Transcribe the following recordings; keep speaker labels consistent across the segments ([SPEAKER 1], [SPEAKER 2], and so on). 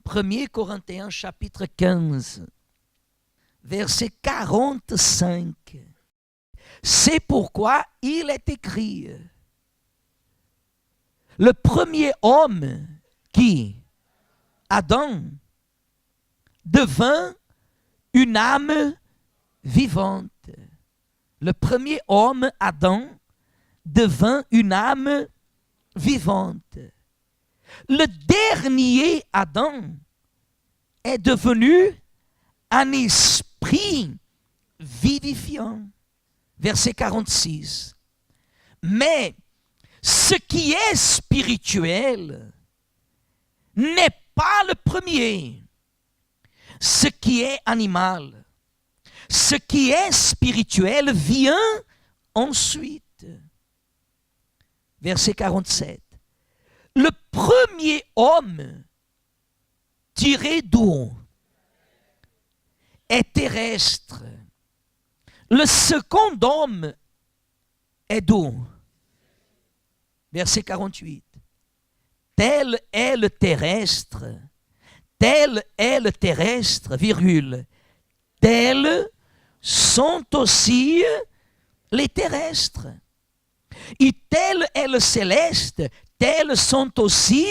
[SPEAKER 1] 1 Corinthiens chapitre 15, verset 45. C'est pourquoi il est écrit, le premier homme qui, Adam, devint une âme vivante. Le premier homme, Adam, devint une âme vivante. Le dernier Adam est devenu un esprit vivifiant. Verset 46. Mais ce qui est spirituel n'est pas le premier. Ce qui est animal, ce qui est spirituel vient ensuite. Verset 47. Le premier homme tiré d'eau est terrestre. Le second homme est d'eau. Verset 48. Tel est le terrestre, virgule, tels sont aussi les terrestres. Et tel est le céleste, tels sont aussi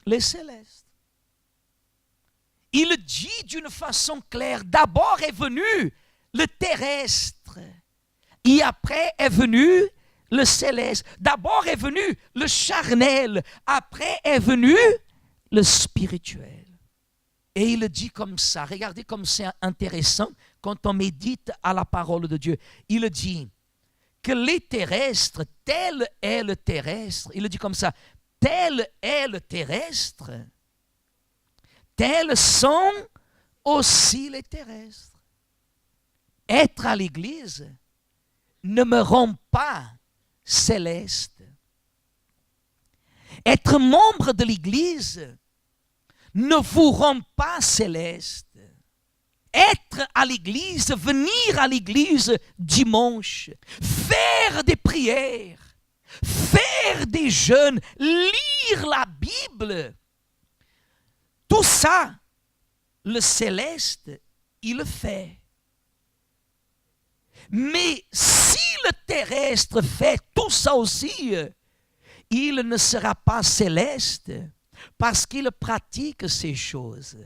[SPEAKER 1] les célestes. Il dit d'une façon claire, d'abord est venu le terrestre, et après est venu le céleste. D'abord est venu le charnel, après est venu le spirituel. Et il dit comme ça, regardez comme c'est intéressant quand on médite à la parole de Dieu. Il dit que les terrestres, tel est le terrestre, il dit comme ça, tel est le terrestre, tels sont aussi les terrestres. Être à l'église ne me rend pas céleste. Être membre de l'église ne vous rend pas céleste. Être à l'église, venir à l'église dimanche, faire des prières, faire des jeûnes, lire la Bible, tout ça, le céleste, il le fait. Mais si le terrestre fait tout ça aussi, il ne sera pas céleste parce qu'il pratique ces choses.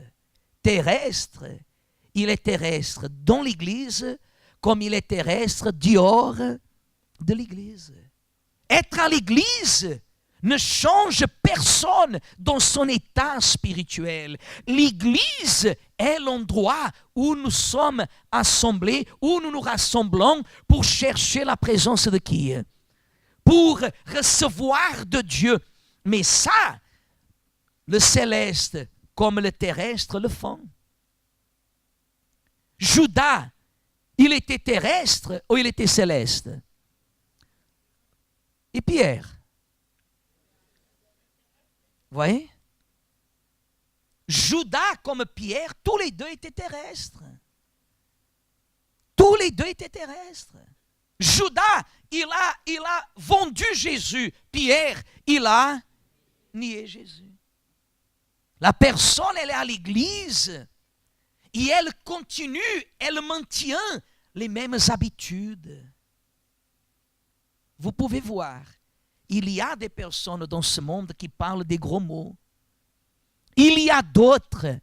[SPEAKER 1] Terrestre, il est terrestre dans l'église comme il est terrestre dehors de l'église. Être à l'église ne change personne dans son état spirituel. L'église est l'endroit où nous sommes assemblés, où nous nous rassemblons pour chercher la présence de qui? Pour recevoir de Dieu. Mais ça, le céleste comme le terrestre le font. Judas, il était terrestre ou il était céleste? Et Pierre? Vous voyez? Judas comme Pierre, tous les deux étaient terrestres. Tous les deux étaient terrestres. Judas, il a vendu Jésus. Pierre, il a nié Jésus. La personne, elle est à l'église et elle continue, elle maintient les mêmes habitudes. Vous pouvez voir, il y a des personnes dans ce monde qui parlent des gros mots. Il y a d'autres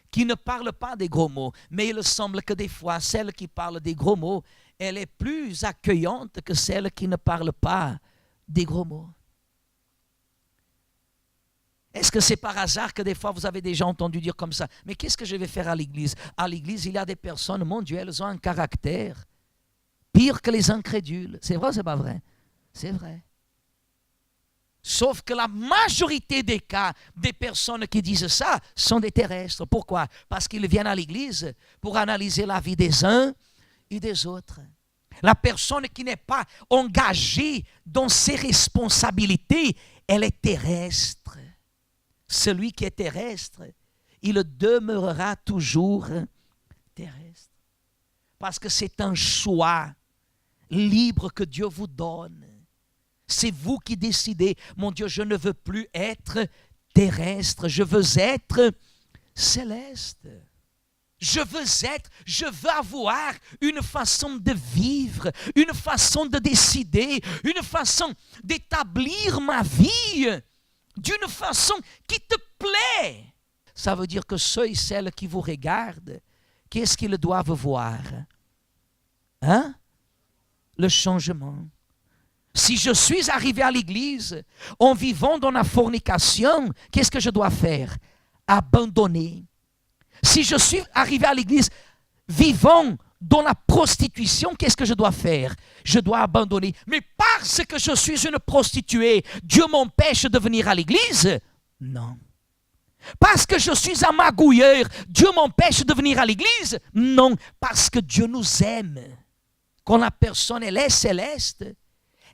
[SPEAKER 1] qui ne parlent pas des gros mots, mais il semble que des fois, celle qui parle des gros mots, elle est plus accueillante que celle qui ne parle pas des gros mots. Est-ce que c'est par hasard que des fois vous avez déjà entendu dire comme ça, mais qu'est-ce que je vais faire à l'église? À l'église, il y a des personnes, mon Dieu, elles ont un caractère pire que les incrédules. C'est vrai ou c'est pas vrai? C'est vrai. Sauf que la majorité des cas, des personnes qui disent ça sont des terrestres. Pourquoi? Parce qu'ils viennent à l'église pour analyser la vie des uns et des autres. La personne qui n'est pas engagée dans ses responsabilités, elle est terrestre. Celui qui est terrestre, il demeurera toujours terrestre. Parce que c'est un choix libre que Dieu vous donne. C'est vous qui décidez, mon Dieu, je ne veux plus être terrestre, je veux être céleste. Je veux avoir une façon de vivre, une façon de décider, une façon d'établir ma vie d'une façon qui te plaît. Ça veut dire que ceux et celles qui vous regardent, qu'est-ce qu'ils doivent voir? Hein? Le changement. Si je suis arrivé à l'église en vivant dans la fornication, qu'est-ce que je dois faire? Abandonner. Si je suis arrivé à l'église vivant dans la prostitution, qu'est-ce que je dois faire? Je dois abandonner. Mais parce que je suis une prostituée, Dieu m'empêche de venir à l'église? Non. Parce que je suis un magouilleur, Dieu m'empêche de venir à l'église? Non, parce que Dieu nous aime. Quand la personne elle est céleste,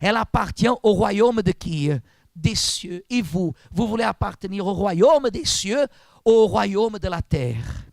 [SPEAKER 1] elle appartient au royaume de qui? Des cieux. Et vous voulez appartenir au royaume des cieux ou au royaume de la terre?